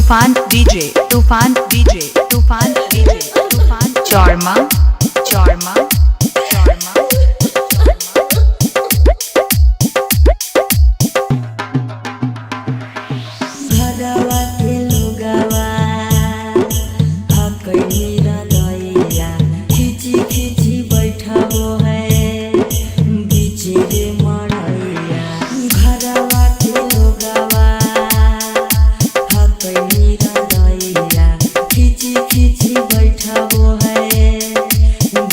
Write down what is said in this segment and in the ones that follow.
तूफान डीजे तूफान डीजे तूफान डीजे तूफान चौरमा चौरमा चौरमा घरवा के लोगवा हकई मेरा दैया खिची खिची बैठाबो है बीचे रे मड़ैया। घरवा के लोगवा हकई मेरा दैया खिची खिची बैठाबो है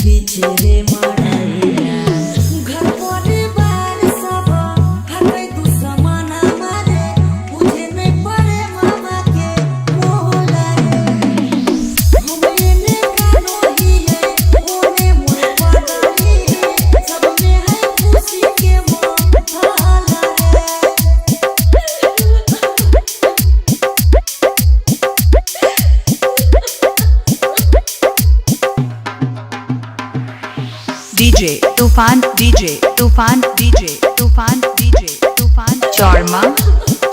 बीचे रे मड़ैया। घर परिवार सब हकई दुश्मन मारे बुझे नहीं पड़े मामा के मोह लागे। हम एने कानो हिए ओने मोर पगली सब में है खुशी के मोह लागे। डीजे तूफान डीजे तूफान डीजे तूफान डीजे तूफान चौरमा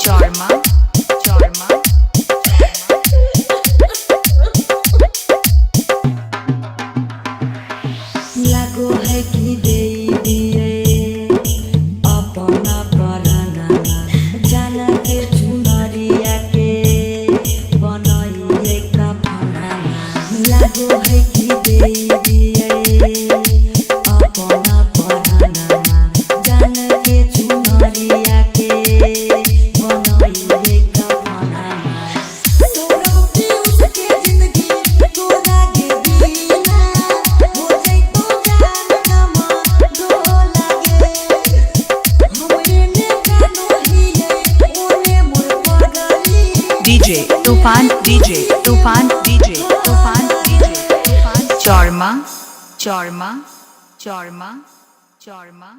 चौरमा चौरमा लागो है कि देवी अपना प्राणना जाना के चुनरिया के बनाइए कफना। लागो है कि देवी अपना प्राणना जाना के चुनरिया के बनाइए कफना। तोरा पीयूष के जिंदगी तोरा के बिना हो जाई तो जान नमा दो लागे। हम एने कानो हिए ओने मोर पगली डीजे तूफान डीजे तूफान डीजे तूफान डीजे तूफान चौरमा चौरमा चौरमा चौरमा